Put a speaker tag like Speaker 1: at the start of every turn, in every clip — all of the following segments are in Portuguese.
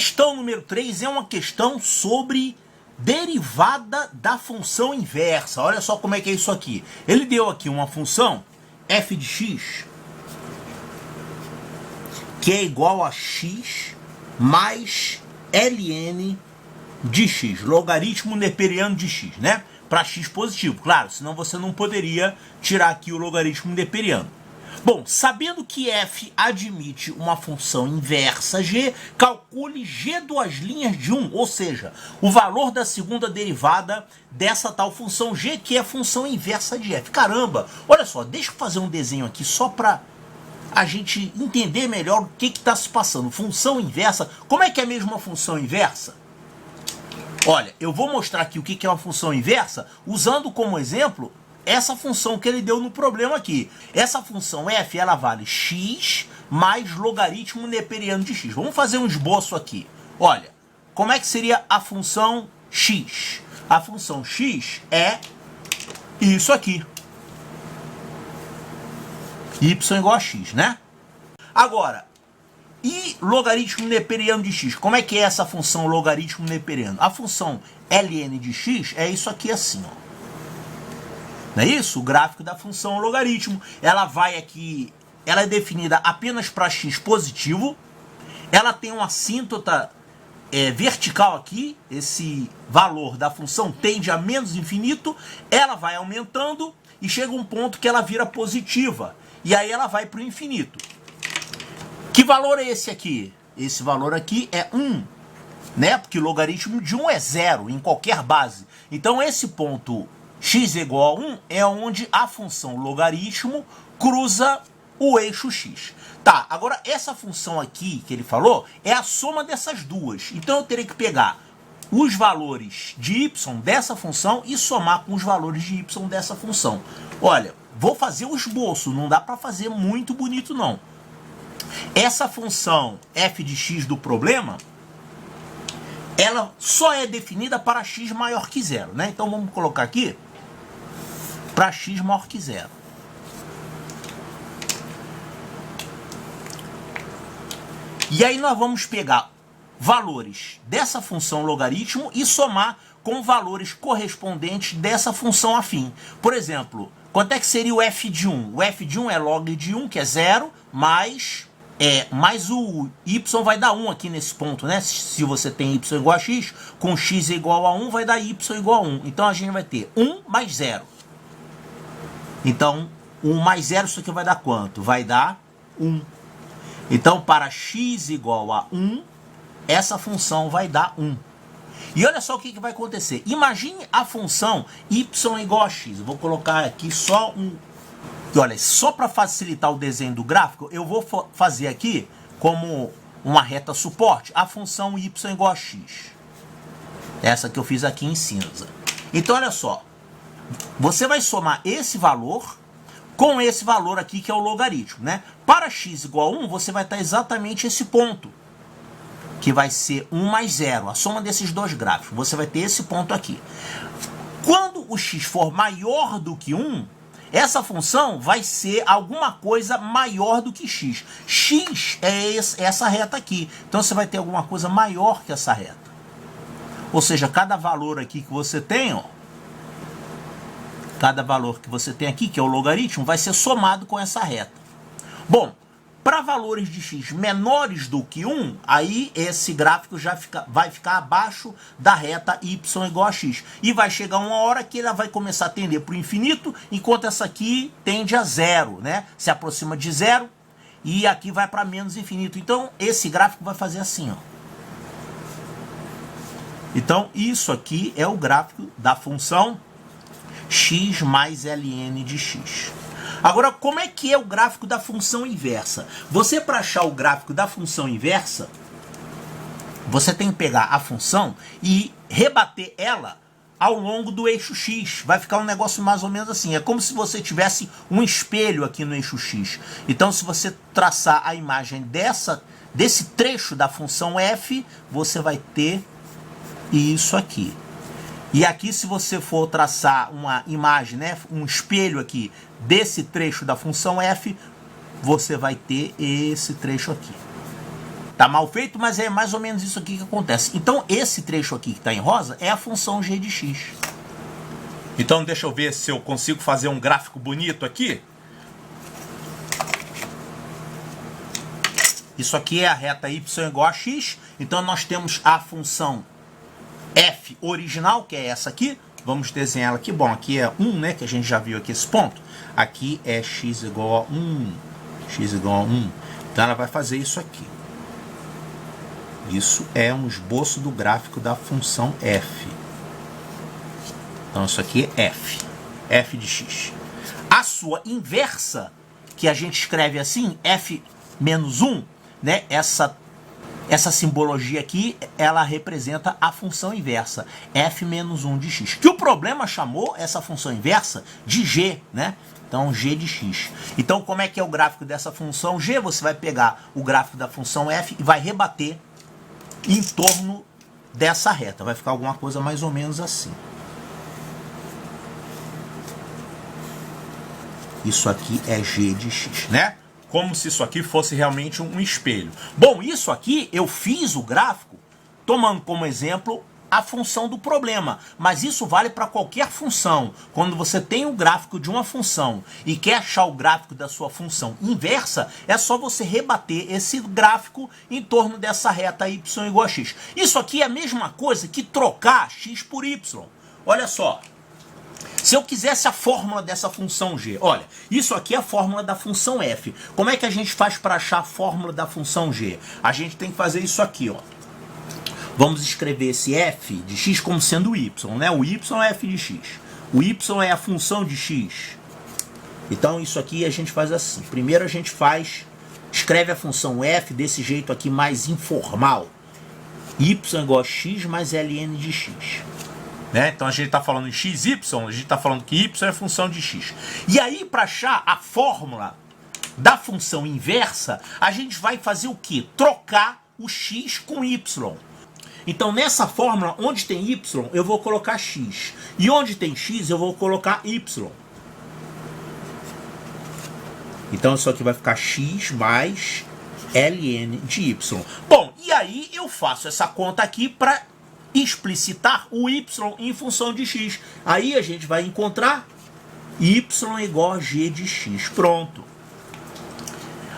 Speaker 1: Questão número 3 é uma questão sobre derivada da função inversa. Olha só como é que é isso aqui. Ele deu aqui uma função f de x que é igual a x mais ln de x, logaritmo neperiano de x, né? Para x positivo, claro, senão você não poderia tirar aqui o logaritmo neperiano. Bom, sabendo que f admite uma função inversa g, calcule g duas linhas de 1, ou seja, o valor da segunda derivada dessa tal função g, que é a função inversa de f. Caramba, olha só, deixa eu fazer um desenho aqui só para a gente entender melhor o que está se passando. Função inversa, como é que é mesmo uma função inversa? Olha, eu vou mostrar aqui o que é uma função inversa usando como exemplo essa função que ele deu no problema aqui. Essa função f, ela vale x mais logaritmo neperiano de x. Vamos fazer um esboço aqui. Olha, como é que seria a função x? A função x é isso aqui. Y igual a x, né? Agora, e logaritmo neperiano de x? Como é que é essa função logaritmo neperiano? A função ln de x é isso aqui assim, ó. Não é isso? O gráfico da função logaritmo. Ela vai aqui, ela é definida apenas para x positivo. Ela tem uma assíntota vertical aqui. Esse valor da função tende a menos infinito. Ela vai aumentando e chega um ponto que ela vira positiva. E aí ela vai para o infinito. Que valor é esse aqui? Esse valor aqui é 1. Né? Porque o logaritmo de 1 é 0 em qualquer base. Então esse ponto x igual a 1 é onde a função logaritmo cruza o eixo x. Tá, agora essa função aqui que ele falou é a soma dessas duas. Então eu terei que pegar os valores de y dessa função e somar com os valores de y dessa função. Olha, vou fazer o esboço, não dá para fazer muito bonito não. Essa função f de x do problema, ela só é definida para x maior que 0, né? Então vamos colocar aqui para x maior que 0. E aí nós vamos pegar valores dessa função logaritmo e somar com valores correspondentes dessa função afim. Por exemplo, quanto é que seria o f de 1? O f de 1 é log de 1, que é 0, mais o y vai dar 1 aqui nesse ponto, né? Se você tem y igual a x, com x igual a 1 vai dar y igual a 1. Então a gente vai ter 1 mais 0. Então, 1 mais 0, isso aqui vai dar quanto? Vai dar 1. Então, para x igual a 1, essa função vai dar 1. E olha só o que vai acontecer. Imagine a função y igual a x. Eu vou colocar aqui só um... E olha, só para facilitar o desenho do gráfico, eu vou fazer aqui como uma reta suporte a função y igual a x. Essa que eu fiz aqui em cinza. Então, olha só. Você vai somar esse valor com esse valor aqui, que é o logaritmo, né? Para x igual a 1, você vai estar exatamente esse ponto, que vai ser 1 mais 0, a soma desses dois gráficos. Você vai ter esse ponto aqui. Quando o x for maior do que 1, essa função vai ser alguma coisa maior do que x. X é essa reta aqui. Então você vai ter alguma coisa maior que essa reta. Ou seja, cada valor aqui que você tem, ó, cada valor que você tem aqui, que é o logaritmo, vai ser somado com essa reta. Bom, para valores de x menores do que 1, aí esse gráfico já vai ficar abaixo da reta y igual a x. E vai chegar uma hora que ela vai começar a tender para o infinito, enquanto essa aqui tende a 0, né? Se aproxima de 0 e aqui vai para menos infinito. Então, esse gráfico vai fazer assim, ó. Então, isso aqui é o gráfico da função x mais ln de x. Agora, como é que é o gráfico da função inversa? Você, para achar o gráfico da função inversa, você tem que pegar a função e rebater ela ao longo do eixo x. Vai ficar um negócio mais ou menos assim. É como se você tivesse um espelho aqui no eixo x. Então, se você traçar a imagem desse trecho da função f, você vai ter isso aqui. E aqui, se você for traçar uma imagem, né, um espelho aqui desse trecho da função f, você vai ter esse trecho aqui. Tá mal feito, mas é mais ou menos isso aqui que acontece. Então, esse trecho aqui que está em rosa é a função g de x. Então, deixa eu ver se eu consigo fazer um gráfico bonito aqui. Isso aqui é a reta y igual a x. Então, nós temos a função f original, que é essa aqui. Vamos desenhar ela aqui. Bom, aqui é 1, né? Que a gente já viu aqui esse ponto. Aqui é x igual a 1. X igual a 1. Então, ela vai fazer isso aqui. Isso é um esboço do gráfico da função f. Então, isso aqui é f. F de x. A sua inversa, que a gente escreve assim, f menos 1, né? Essa simbologia aqui, ela representa a função inversa, f menos 1 de x. Que o problema chamou essa função inversa de g, né? Então, g de x. Então, como é que é o gráfico dessa função g? Você vai pegar o gráfico da função f e vai rebater em torno dessa reta. Vai ficar alguma coisa mais ou menos assim. Isso aqui é g de x, né? Como se isso aqui fosse realmente um espelho. Bom, isso aqui eu fiz o gráfico tomando como exemplo a função do problema, mas isso vale para qualquer função. Quando você tem o gráfico de uma função e quer achar o gráfico da sua função inversa, é só você rebater esse gráfico em torno dessa reta y igual a x. Isso aqui é a mesma coisa que trocar x por y. Olha só. Se eu quisesse a fórmula dessa função g, olha, isso aqui é a fórmula da função f. Como é que a gente faz para achar a fórmula da função g? A gente tem que fazer isso aqui, ó. Vamos escrever esse f de x como sendo o y, né? O y é f de x. O y é a função de x. Então, isso aqui a gente faz assim. Primeiro a gente escreve a função f desse jeito aqui mais informal. Y igual a x mais ln de x. Né? Então, a gente está falando em x, y, a gente está falando que y é função de x. E aí, para achar a fórmula da função inversa, a gente vai fazer o quê? Trocar o x com y. Então, nessa fórmula, onde tem y, eu vou colocar x. E onde tem x, eu vou colocar y. Então, isso aqui vai ficar x mais ln de y. Bom, e aí eu faço essa conta aqui para explicitar o y em função de x. Aí a gente vai encontrar y igual a g de x. Pronto.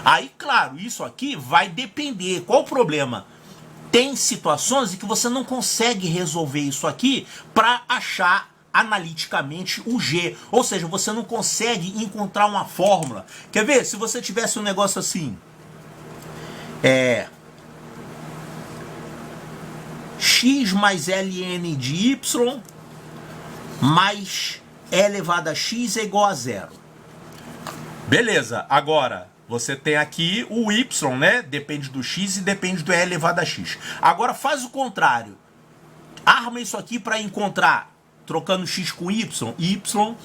Speaker 1: Aí, claro, isso aqui vai depender. Qual o problema? Tem situações em que você não consegue resolver isso aqui para achar analiticamente o g. Ou seja, você não consegue encontrar uma fórmula. Quer ver? Se você tivesse um negócio assim, x mais ln de y mais e elevado a x é igual a 0. Beleza, agora você tem aqui o y, né? Depende do x e depende do e elevado a x. Agora faz o contrário. Arma isso aqui para encontrar, trocando x com y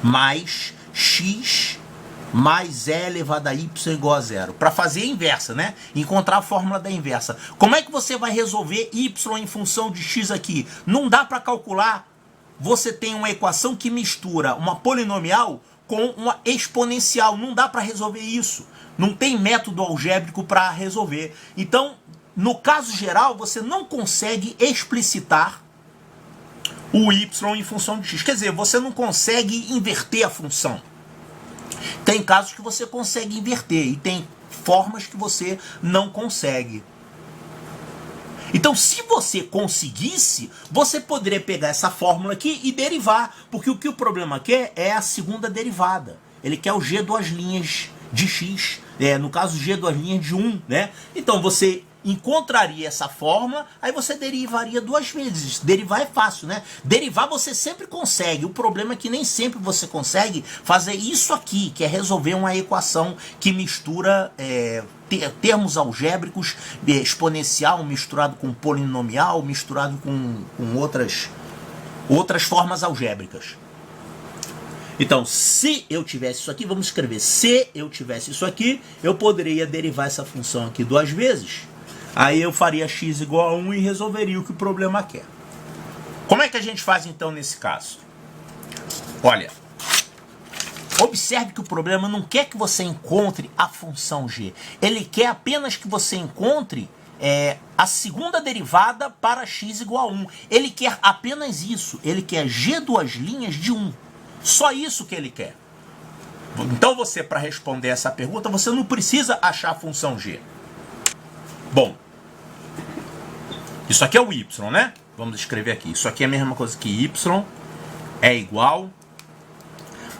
Speaker 1: mais x mais e elevado a y igual a 0. Para fazer a inversa, né? Encontrar a fórmula da inversa. Como é que você vai resolver y em função de x aqui? Não dá para calcular. Você tem uma equação que mistura uma polinomial com uma exponencial. Não dá para resolver isso. Não tem método algébrico para resolver. Então, no caso geral, você não consegue explicitar o y em função de x. Quer dizer, você não consegue inverter a função. Tem casos que você consegue inverter e tem formas que você não consegue. Então, se você conseguisse, você poderia pegar essa fórmula aqui e derivar, porque o que o problema quer é a segunda derivada. Ele quer o g duas linhas de x, no caso g duas linhas de 1, né? Então, você encontraria essa fórmula, aí você derivaria duas vezes. Derivar é fácil, né? Derivar você sempre consegue. O problema é que nem sempre você consegue fazer isso aqui, que é resolver uma equação que mistura termos algébricos, exponencial misturado com polinomial, misturado com outras formas algébricas. Então, se eu tivesse isso aqui, vamos escrever, se eu tivesse isso aqui, eu poderia derivar essa função aqui duas vezes. Aí eu faria x igual a 1 e resolveria o que o problema quer. Como é que a gente faz então nesse caso? Olha, Observe que o problema não quer que você encontre a função g. Ele quer apenas que você encontre a segunda derivada para x igual a 1. Ele quer apenas isso. Ele quer g duas linhas de 1. Só isso que ele quer. Então você, para responder essa pergunta, você não precisa achar a função g. Bom, isso aqui é o y, né? Vamos escrever aqui. Isso aqui é a mesma coisa que y é igual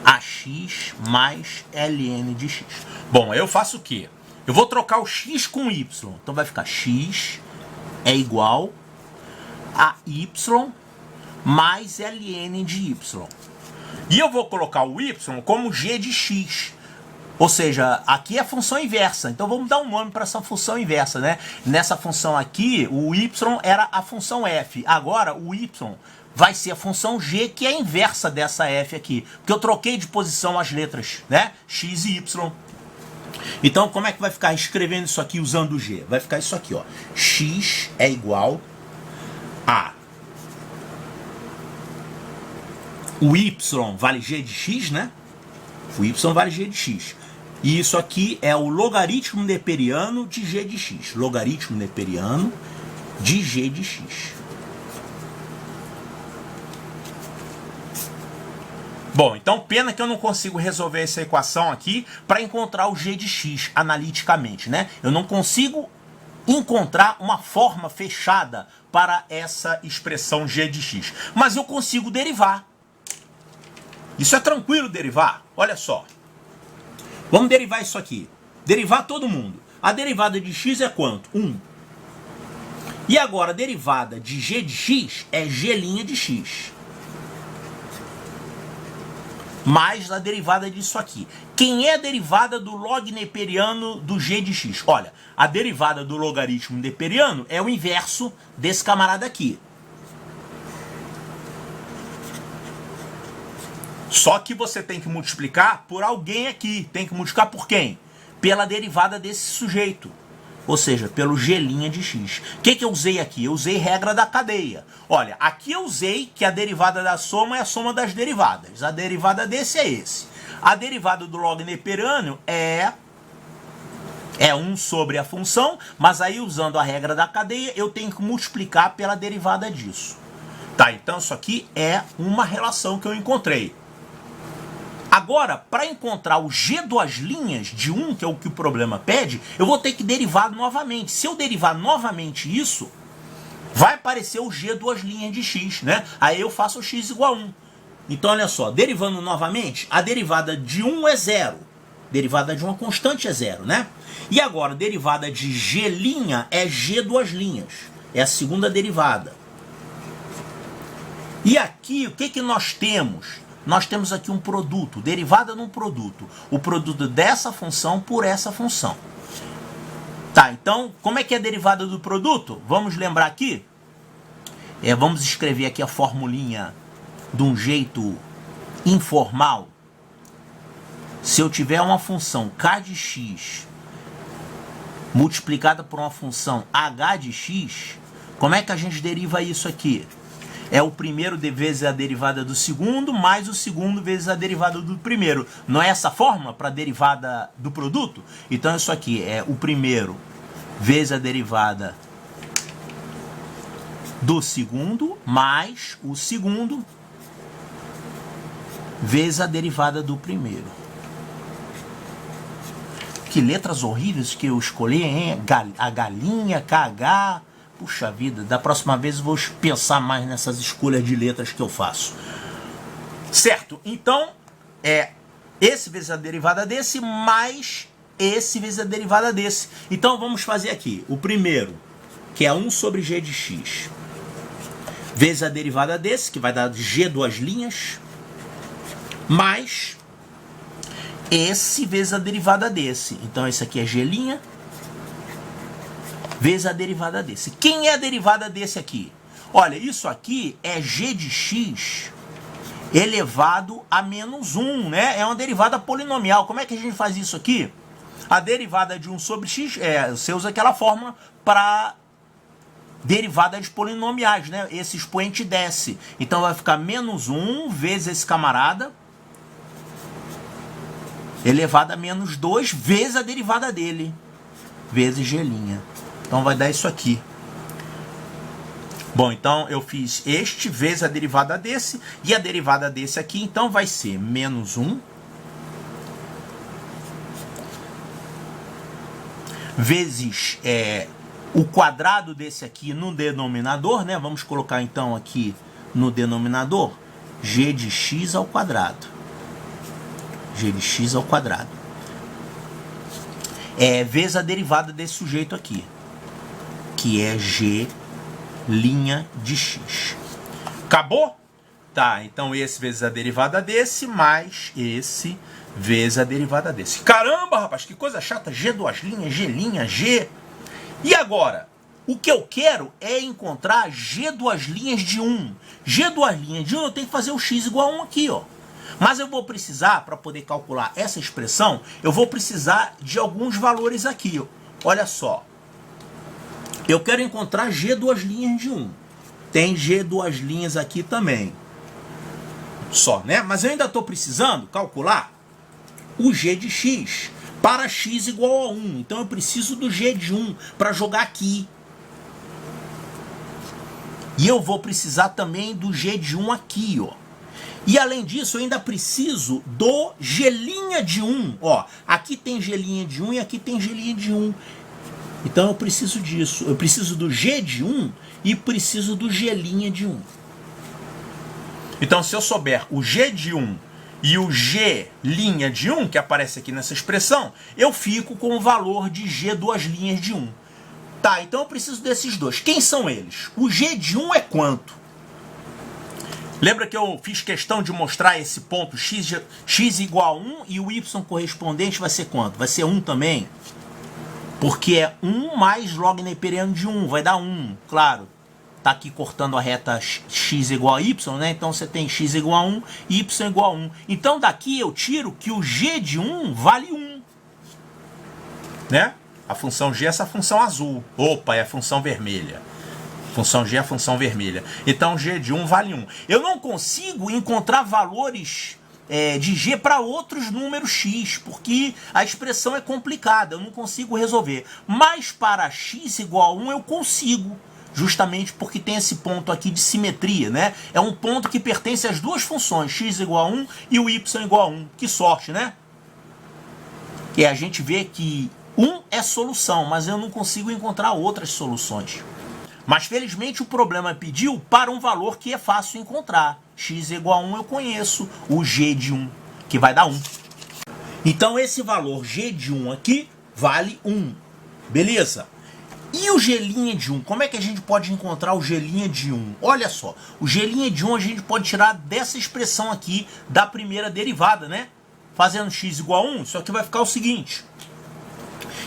Speaker 1: a x mais ln de x. Bom, eu faço o quê? Eu vou trocar o x com y. Então vai ficar x é igual a y mais ln de y. E eu vou colocar o y como g de x. Ou seja, aqui é a função inversa. Então vamos dar um nome para essa função inversa, né? Nessa função aqui, o y era a função f. Agora o y vai ser a função g, que é a inversa dessa f aqui. Porque eu troquei de posição as letras, né? X e y. Então como é que vai ficar escrevendo isso aqui usando o g? Vai ficar isso aqui, ó. X é igual a... O y vale g de x, né? O y vale g de x. E isso aqui é o logaritmo neperiano de g de x. Logaritmo neperiano de g de x. Bom, então pena que eu não consigo resolver essa equação aqui para encontrar o g de x analiticamente, né? Eu não consigo encontrar uma forma fechada para essa expressão g de x. Mas eu consigo derivar. Isso é tranquilo derivar. Olha só. Vamos derivar isso aqui. Derivar todo mundo. A derivada de x é quanto? 1. E agora a derivada de g de x é g' de x. Mais a derivada disso aqui. Quem é a derivada do log neperiano do g de x? Olha, a derivada do logaritmo neperiano é o inverso desse camarada aqui. Só que você tem que multiplicar por alguém aqui. Tem que multiplicar por quem? Pela derivada desse sujeito. Ou seja, pelo g' de x. O que eu usei aqui? Eu usei regra da cadeia. Olha, aqui eu usei que a derivada da soma é a soma das derivadas. A derivada desse é esse. A derivada do log neperiano é 1 sobre a função, mas aí usando a regra da cadeia eu tenho que multiplicar pela derivada disso. Tá, então isso aqui é uma relação que eu encontrei. Agora, para encontrar o g duas linhas de 1, que é o que o problema pede, eu vou ter que derivar novamente. Se eu derivar novamente isso, vai aparecer o g duas linhas de x, né? Aí eu faço x igual a 1. Então, olha só, derivando novamente, a derivada de 1 é 0. Derivada de uma constante é 0, né? E agora, a derivada de g' é g duas linhas. É a segunda derivada. E aqui, o que nós temos? Nós temos aqui um produto, derivada num produto. O produto dessa função por essa função. Tá, então, como é que é a derivada do produto? Vamos lembrar aqui. Vamos escrever aqui a formulinha de um jeito informal. Se eu tiver uma função k de x multiplicada por uma função h de x, como é que a gente deriva isso aqui? É o primeiro vezes a derivada do segundo, mais o segundo vezes a derivada do primeiro. Não é essa forma para a derivada do produto? Então isso aqui é o primeiro vezes a derivada do segundo, mais o segundo vezes a derivada do primeiro. Que letras horríveis que eu escolhi, hein? A galinha, KH... Puxa vida, da próxima vez eu vou pensar mais nessas escolhas de letras que eu faço. Certo? Então, esse vezes a derivada desse, mais esse vezes a derivada desse. Então, vamos fazer aqui. O primeiro, que é 1 sobre g de x, vezes a derivada desse, que vai dar g duas linhas, mais esse vezes a derivada desse. Então, esse aqui é g', vezes a derivada desse. Quem é a derivada desse aqui? Olha, isso aqui é g de x elevado a menos 1, né? É uma derivada polinomial. Como é que a gente faz isso aqui? A derivada de 1 sobre x, você usa aquela fórmula para derivadas polinomiais, né? Esse expoente desce. Então vai ficar menos 1 vezes esse camarada, elevado a menos 2 vezes a derivada dele, vezes g'. Então vai dar isso aqui. Bom, então eu fiz este vezes a derivada desse, e a derivada desse aqui, então vai ser menos 1 vezes o quadrado desse aqui no denominador, né? Vamos colocar então aqui no denominador g de x ao quadrado. G de x ao quadrado. Vezes a derivada desse sujeito aqui, que é g' de x. Acabou? Tá, então esse vezes a derivada desse, mais esse vezes a derivada desse. Caramba, rapaz, que coisa chata. G duas linhas, G'. E agora? O que eu quero é encontrar G duas linhas de 1. G duas linhas de 1 eu tenho que fazer o x igual a 1 aqui, ó. Mas eu vou precisar, para poder calcular essa expressão, eu vou precisar de alguns valores aqui, ó. Olha só. Eu quero encontrar G duas linhas de 1. Tem G duas linhas aqui também. Só, né? Mas eu ainda estou precisando calcular o G de x para x igual a 1. Então eu preciso do G de 1 para jogar aqui. E eu vou precisar também do G de 1 aqui, ó. E além disso, eu ainda preciso do G' de 1. Ó, aqui tem G' de 1 e aqui tem G' de 1. Então eu preciso disso. Eu preciso do G de 1 e preciso do G' de 1. Então, se eu souber o G de 1 e o G' de 1, que aparece aqui nessa expressão, eu fico com o valor de G duas linhas de 1. Tá, então eu preciso desses dois. Quem são eles? O G de 1 é quanto? Lembra que eu fiz questão de mostrar esse ponto x igual a 1 e o y correspondente vai ser quanto? Vai ser 1 também. Porque é 1 mais log neperiano de 1, vai dar 1, claro. Tá aqui cortando a reta x igual a y, né? Então você tem x igual a 1 e y igual a 1. Então daqui eu tiro que o g de 1 vale 1. Né? A função g é essa função azul. Opa, é a função vermelha. Função g é a função vermelha. Então g de 1 vale 1. Eu não consigo encontrar valores de g para outros números x, porque a expressão é complicada, eu não consigo resolver. Mas para x igual a 1 eu consigo. Justamente porque tem esse ponto aqui de simetria, né? É um ponto que pertence às duas funções, x igual a 1 e o y igual a 1. Que sorte, né? E a gente vê que 1 é solução, mas eu não consigo encontrar outras soluções. Mas felizmente o problema pediu para um valor que é fácil encontrar. X igual a 1 eu conheço, o g de 1, que vai dar 1. Então esse valor g de 1 aqui vale 1. Beleza? E o G' de 1? Como é que a gente pode encontrar o G' de 1? Olha só, o G' de 1 a gente pode tirar dessa expressão aqui da primeira derivada, né? Fazendo x igual a 1, isso aqui vai ficar o seguinte.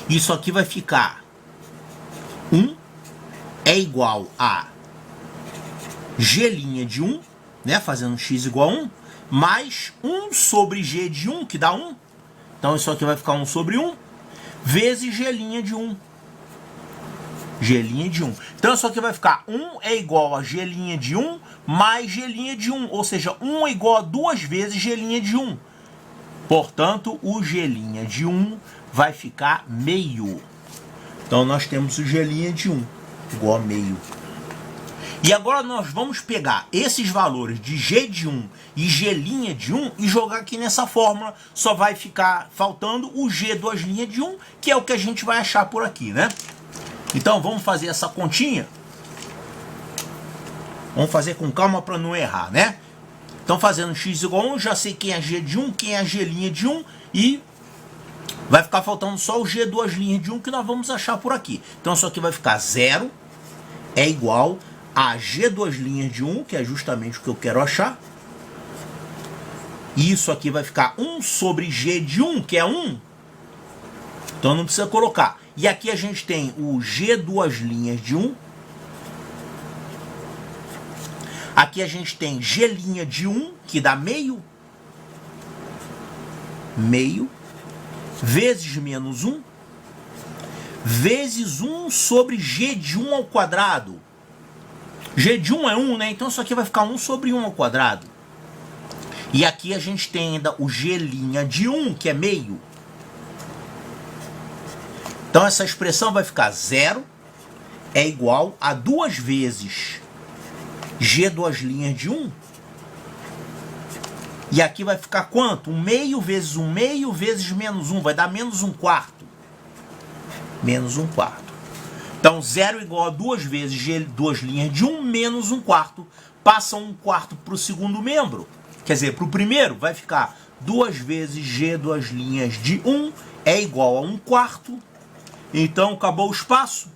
Speaker 1: Isso aqui vai ficar 1 é igual a G' de 1, né? Fazendo x igual a 1, mais 1 sobre G de 1, que dá 1. Então isso aqui vai ficar 1 sobre 1, vezes G' de 1. G' de 1. Então isso aqui vai ficar 1 é igual a G' de 1 mais G' de 1. Ou seja, 1 é igual a 2 vezes G' de 1. Portanto, o G' de 1 vai ficar meio. Então nós temos o G' de 1 igual a meio. E agora nós vamos pegar esses valores de G de 1 e G' de 1 e jogar aqui nessa fórmula. Só vai ficar faltando o G duas linhas de 1, que é o que a gente vai achar por aqui, né? Então vamos fazer essa continha. Vamos fazer com calma para não errar, né? Então fazendo x igual a 1, já sei quem é G de 1, quem é G' de 1 e vai ficar faltando só o G duas linhas de 1 que nós vamos achar por aqui. Então isso aqui vai ficar 0 é igual a G duas linhas de 1, que é justamente o que eu quero achar. E isso aqui vai ficar 1 sobre G de 1, que é 1. Então não precisa colocar. E aqui a gente tem o G duas linhas de 1. Aqui a gente tem G' de 1, que dá meio. Meio. Vezes menos 1. Vezes 1 sobre G de 1 ao quadrado. G de 1 é 1, né? Então isso aqui vai ficar 1 sobre 1 ao quadrado. E aqui a gente tem ainda o G' de 1, que é meio. Então essa expressão vai ficar 0 é igual a 2 vezes G' de 1. E aqui vai ficar quanto? 1 meio vezes 1 meio vezes menos 1. Vai dar menos 1 quarto. Menos 1 quarto. Então 0 igual a 2 vezes G' de 1 menos 1 quarto. Passa 1 quarto para o segundo membro. Quer dizer, para o primeiro vai ficar 2 vezes G' de 1 é igual a 1 quarto. Então acabou o espaço.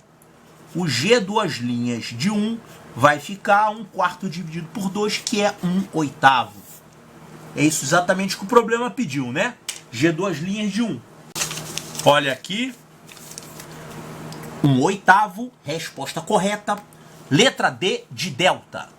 Speaker 1: O G' de 1 vai ficar 1 quarto dividido por 2, que é 1 oitavo. É isso exatamente que o problema pediu, né? G' de 1. Olha aqui. 1 oitavo, resposta correta. Letra D de delta.